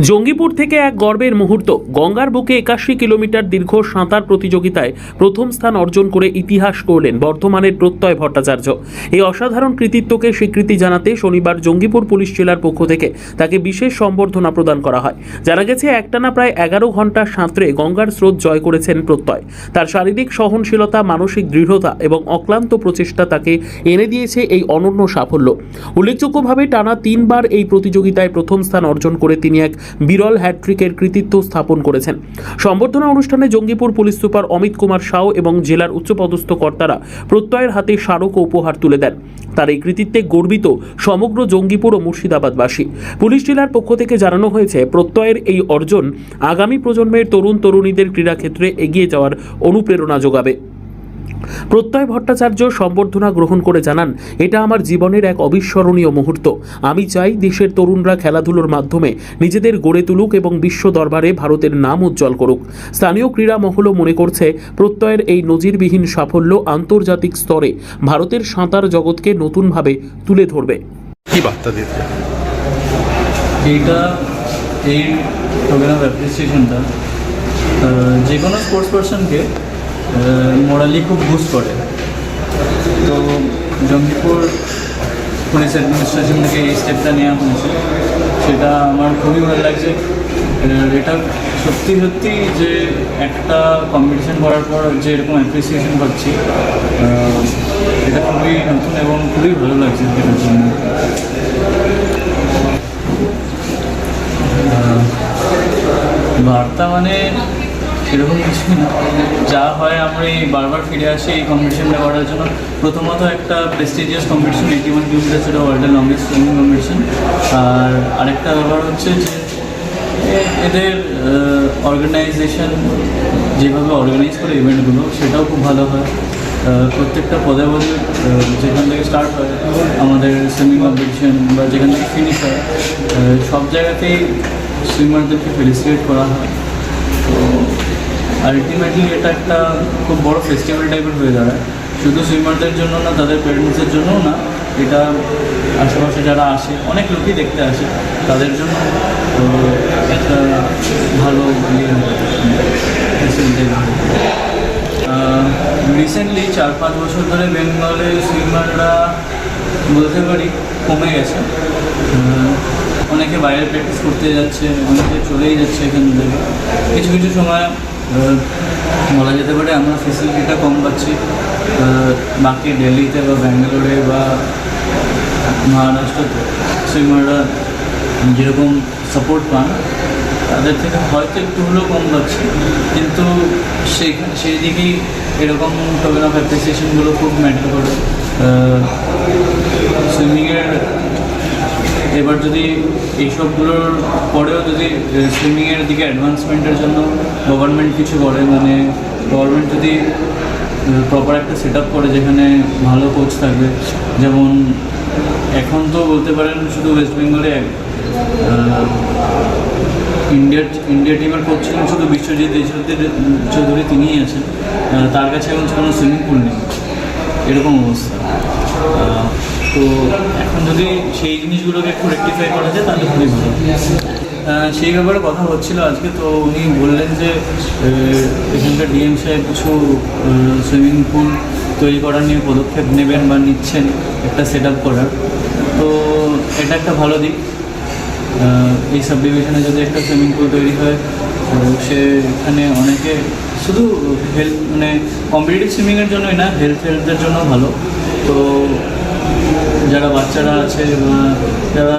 জঙ্গিপুর থেকে এক গর্বের মুহূর্ত। গঙ্গার বুকে 81 কিলোমিটার দীর্ঘ সাঁতার প্রতিযোগিতায় প্রথম স্থান অর্জন করে ইতিহাস করলেন বর্ধমানের প্রত্যয় ভট্টাচার্য। এই অসাধারণ কৃতিত্বকে স্বীকৃতি জানাতে শনিবার জঙ্গিপুর পুলিশ জেলার পক্ষ থেকে তাকে বিশেষ সম্বর্ধনা প্রদান করা হয়। জানা গেছে, একটানা প্রায় 11 ঘন্টা সাঁতরে গঙ্গার স্রোত জয় করেছেন প্রত্যয়। তার শারীরিক সহনশীলতা, মানসিক দৃঢ়তা এবং অক্লান্ত প্রচেষ্টা তাকে এনে দিয়েছে এই অনন্য সাফল্য। উল্লেখযোগ্যভাবে টানা 3 বার এই প্রতিযোগিতায় প্রথম স্থান অর্জন করে তিনি এক বিরল হ্যাট্রিকের কৃতিত্ব স্থাপন করেছেন। সম্বর্ধনা অনুষ্ঠানে জঙ্গিপুর পুলিশ সুপার অমিত কুমার সাউ এবং জেলার উচ্চপদস্থ কর্তারা প্রত্যয়ের হাতে স্মারক ও উপহার তুলে দেন। তার এই কৃতিত্বে গর্বিত সমগ্র জঙ্গিপুর ও মুর্শিদাবাদবাসী। পুলিশ জেলার পক্ষ থেকে জানানো হয়েছে, প্রত্যয়ের এই অর্জন আগামী প্রজন্মের তরুণ তরুণীদের ক্রীড়াক্ষেত্রে এগিয়ে যাওয়ার অনুপ্রেরণা যোগাবে। প্রত্যয় ভট্টাচার্য সম্বর্ধনা গ্রহণ করে জানান, এটা আমার জীবনের এক অবিস্মরণীয় মুহূর্ত। আমি চাই দেশের তরুণরা খেলাধুলোর মাধ্যমে নিজেদের গড়ে তুলুক এবং বিশ্ব দরবারে ভারতের নাম উজ্জ্বল করুক। স্থানীয় ক্রীড়া মহলও মনে করছে, প্রত্যয়ের এই নজিরবিহীন সাফল্য আন্তর্জাতিক স্তরে ভারতের সাঁতার জগৎকে নতুনভাবে তুলে ধরবে। কি বার্তা দিতে এইটা এই টোকেন অফ অ্যাপ্রিসিয়েশনটা যে কোনো স্পোর্টস পার্সনকে মোরালি খুব বুস্ট করে। তো জঙ্গিপুর পুলিশ অ্যাডমিনিস্ট্রেশন থেকে এই স্টেপটা নেওয়া হয়েছে, সেটা আমার খুবই ভালো লাগছে। এটা সত্যি সত্যি যে একটা কম্পিটিশন করার পর যে এরকম অ্যাপ্রিসিয়েশন পাচ্ছি, এটা খুবই নতুন এবং খুবই ভালো লাগছে এটার জন্য। বার্তা মানে এরকম কিছুই না, যা হয় আমরা এই বারবার ফিরে আসি এই কম্পিটিশনটা করার জন্য। প্রথমত একটা প্রেস্টিজিয়াস কম্পিটিশন, 81 কিলোমিটার, সেটা ওয়ার্ল্ডের লংগেস্ট সুইমিং কম্পিটিশন। আর আরেকটা ব্যাপার হচ্ছে যে এদের অর্গানাইজেশন যেভাবে অর্গানাইজ করে ইভেন্টগুলো, সেটাও খুব ভালো হয়। প্রত্যেকটা পদে পদে যেখান থেকে স্টার্ট হয় আমাদের সুইমিং কম্পিটিশন বা যেখান থেকে ফিনিশ হয়, সব জায়গাতেই সুইমারদেরকে ফেলিসিটেট করা হয়। তো আলটিমেটলি এটা একটা খুব বড় ফেস্টিভ্যাল টাইপের হয়ে দাঁড়ায়, শুধু সুইমারদের জন্য না, তাদের প্যারেন্টসের জন্যও না, এটা আশেপাশে যারা আসে, অনেক লোকই দেখতে আসে, তাদের জন্য একটা ভালো রিসেন্টলি 4-5 বছর ধরে বেঙ্গলে সুইমাররা বলতে পারি কমে গেছে। অনেকে বাইরে প্র্যাকটিস করতে যাচ্ছে, অনেকে চলেই যাচ্ছে এখান থেকে। কিছু কিছু সময় বলা যেতে পারে আমরা ফেসিলিটিটা কম পাচ্ছি। বাকি দিল্লিতে বা ব্যাঙ্গালোরে বা মহারাষ্ট্রতে সুইমাররা যেরকম সাপোর্ট পান, তাদের থেকে হয়তো একটু হলেও কম পাচ্ছি, কিন্তু সেই দিকেই এরকম টোকেন অফ অ্যাপ্রিসিয়েশনগুলো খুব ম্যাটার করে। সুইমিংয়ের এবার যদি এইসবগুলোর পরেও যদি সুইমিংয়ের দিকে অ্যাডভান্সমেন্টের জন্য গভর্নমেন্ট কিছু করে, মানে গভর্নমেন্ট যদি প্রপার একটা সেট আপ করে যেখানে ভালো কোচ থাকবে, যেমন এখন তো বলতে পারেন শুধু ওয়েস্ট বেঙ্গলে ইন্ডিয়া টিমের কোচ ছিলেন শুধু বিশ্বজিৎ চৌধুরী, তিনিই আছেন। তার কাছে এখন কোনো সুইমিং পুল নেই, এরকম অবস্থা। তো এখন যদি সেই জিনিসগুলোকে একটু রেকটিফাই করা যায় তাহলে খুবই ভালো। সেই ব্যাপারে কথা হচ্ছিল আজকে, তো উনি বললেন যে এখানকার ডিএম সাহেব কিছু সুইমিং পুল তৈরি করার নিয়ে পদক্ষেপ নেবেন বা নিচ্ছেন, একটা সেট আপ করার। তো এটা একটা ভালো দিক। এই সাব ডিভিশনে যদি একটা সুইমিং পুল তৈরি হয়, সেখানে অনেকে শুধু হেলথ মানে কম্পিটিটিভ সুইমিংয়ের জন্যই না, হেলথের জন্য ভালো। তো যারা বাচ্চারা আছে বা যারা